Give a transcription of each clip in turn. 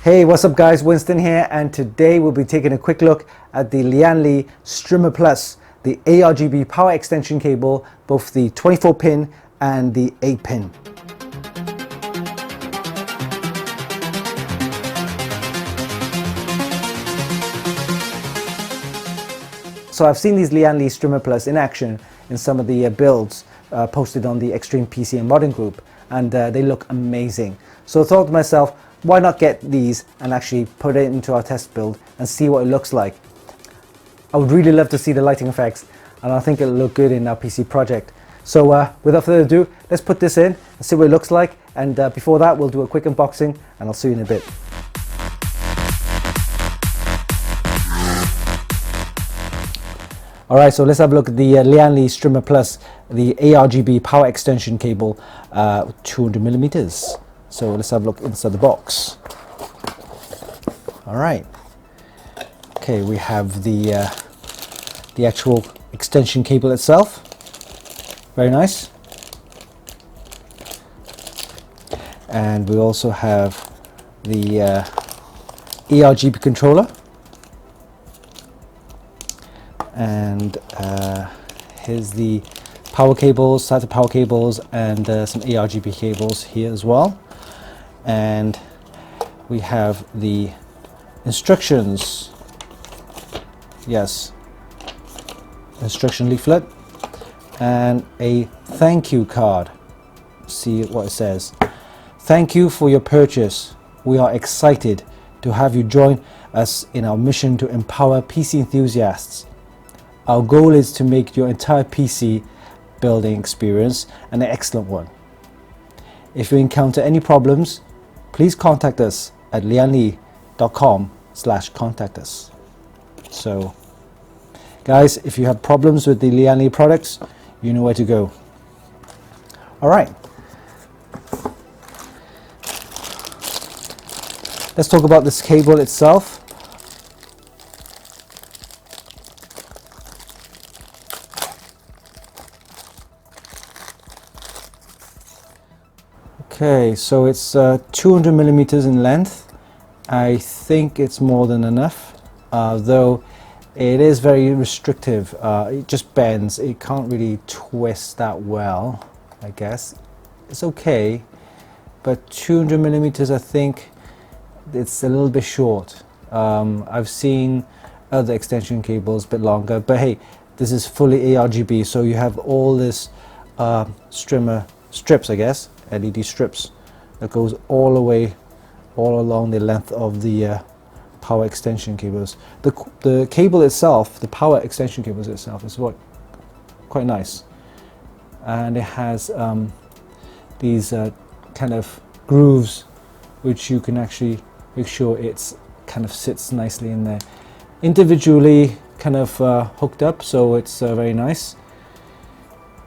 Hey, what's up guys, Winston here, and today we'll be taking a quick look at the Lian Strimer Plus, the ARGB power extension cable, both the 24 pin and the 8 pin. So I've seen these Lian Strimer Plus in action in some of the builds posted on the Extreme PC and Modding group, and they look amazing. So I thought to myself, why not get these and actually put it into our test build and see what it looks like. I would really love to see the lighting effects, and I think it'll look good in our PC project. So without further ado, let's put this in and see what it looks like, and before that we'll do a quick unboxing and I'll see you in a bit. Alright, so let's have a look at the Lian Strimer Plus, the ARGB power extension cable, 200mm. So let's have a look inside the box. Alright, okay, we have the actual extension cable itself. Very nice. And we also have the ARGB controller. And here's the power cables, SATA power cables, and some ARGB cables here as well. And we have the instructions. Yes, instruction leaflet and a thank you card. See what it says. Thank you for your purchase. We are excited to have you join us in our mission to empower PC enthusiasts. Our goal is to make your entire PC building experience an excellent one. If you encounter any problems, please contact us at lianli.com/contact us. So guys, if you have problems with the Lian products, you know where to go. Alright, let's talk about this cable itself. Okay, so it's 200mm in length. I think it's more than enough, though it is very restrictive. It just bends. It can't really twist that well, I guess. It's okay, but 200mm, I think it's a little bit short. I've seen other extension cables a bit longer, but hey, this is fully ARGB, so you have all this strimmer strips, I guess, LED strips that goes all the way, all along the length of the power extension cables. The cable itself, the power extension cables itself, is quite nice, and it has these kind of grooves which you can actually make sure it's kind of sits nicely in there, individually kind of hooked up, so it's very nice.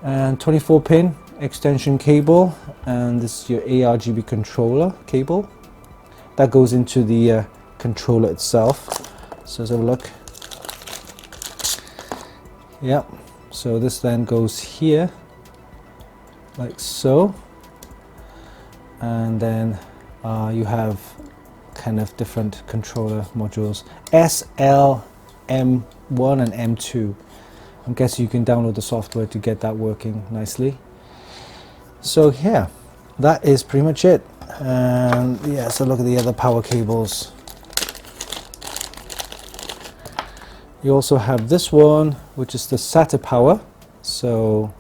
And 24 pin extension cable, and this is your ARGB controller cable that goes into the controller itself. So let's have a look. Yep, so this then goes here like so, and then you have kind of different controller modules, S, L, M1 and M2. I'm guessing you can download the software to get that working nicely. So yeah, that is pretty much it. And yeah, so look at the other power cables. You also have this one, which is the SATA power. So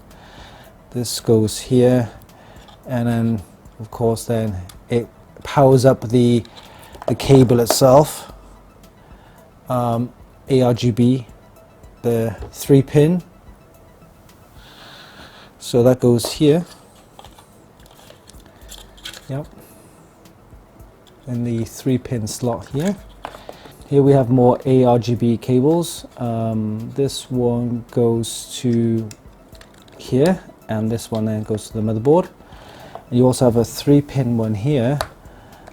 this goes here, and then of course then it powers up the cable itself. ARGB, the 3 pin. So that goes here. Yep, in the 3 pin slot here. Here we have more ARGB cables. This one goes to here, and this one then goes to the motherboard. You also have a 3 pin one here.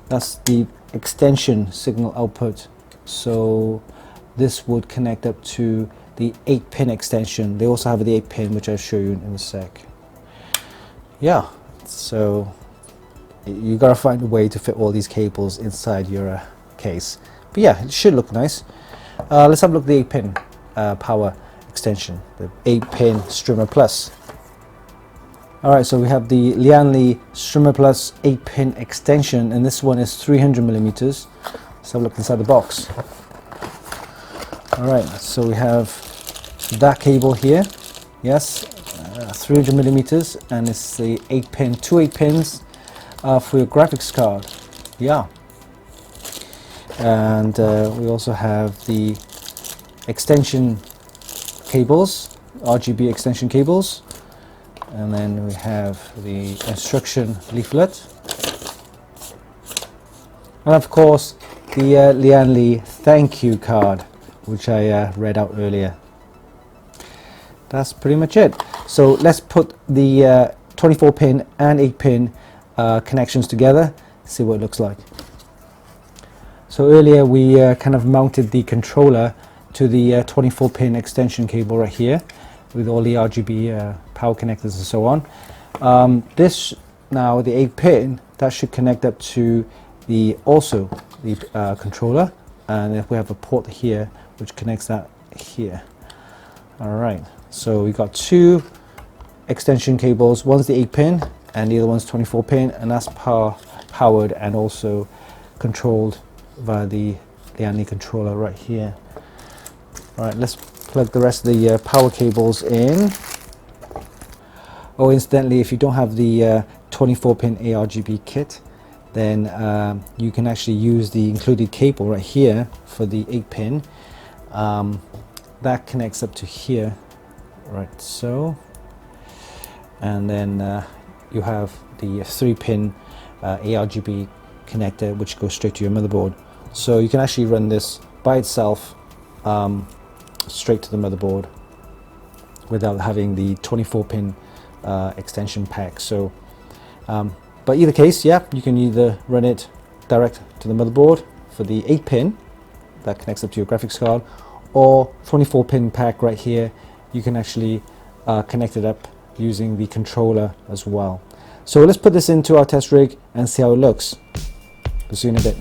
That's the extension signal output. So this would connect up to the 8 pin extension. They also have the 8 pin, which I'll show you in a sec. Yeah, so you gotta find a way to fit all these cables inside your case. But yeah, it should look nice. Let's have a look at the 8-pin power extension, the 8-pin Strimer Plus. Alright, so we have the Lian Strimer Plus 8-pin extension, and this one is 300 millimeters. Let's have a look inside the box. Alright, so we have that cable here, yes, 300 millimeters, and it's the 8-pin, two 8-pins for your graphics card. Yeah. And we also have the extension cables, RGB extension cables, and then we have the instruction leaflet, and of course the Lian thank you card, which I read out earlier. That's pretty much it. So let's put the 24-pin and 8-pin connections together, see what it looks like. So earlier we kind of mounted the controller to the 24-pin extension cable right here with all the RGB power connectors and so on. This now, the 8-pin, that should connect up to the controller, and if we have a port here which connects that here. Alright, so we got two extension cables, one's the 8-pin and the other one's 24-pin, and that's powered and also controlled via the Lian controller right here. Alright, let's plug the rest of the power cables in. Oh, incidentally, if you don't have the 24-pin ARGB kit, then you can actually use the included cable right here for the 8-pin. That connects up to here, right so. And then you have the 3-pin ARGB connector, which goes straight to your motherboard. So you can actually run this by itself straight to the motherboard without having the 24-pin extension pack. So but either case, yeah, you can either run it direct to the motherboard for the 8-pin that connects up to your graphics card, or 24-pin pack right here, you can actually connect it up using the controller as well. So let's put this into our test rig and see how it looks. We'll see you in a bit.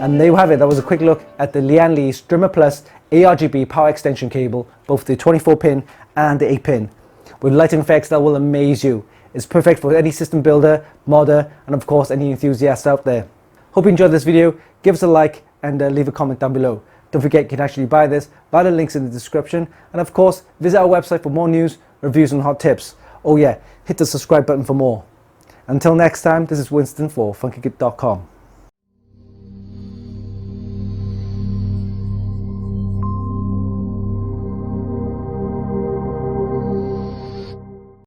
And there you have it. That was a quick look at the Lian Strimer Plus ARGB power extension cable, both the 24-pin and the 8-pin, with lighting effects that will amaze you. It's perfect for any system builder, modder, and of course any enthusiast out there. Hope you enjoyed this video. Give us a like and leave a comment down below. Don't forget you can actually buy this via the links in the description, and of course visit our website for more news, reviews and hot tips. Oh yeah, hit the subscribe button for more. Until next time, this is Winston for Funkykit.com.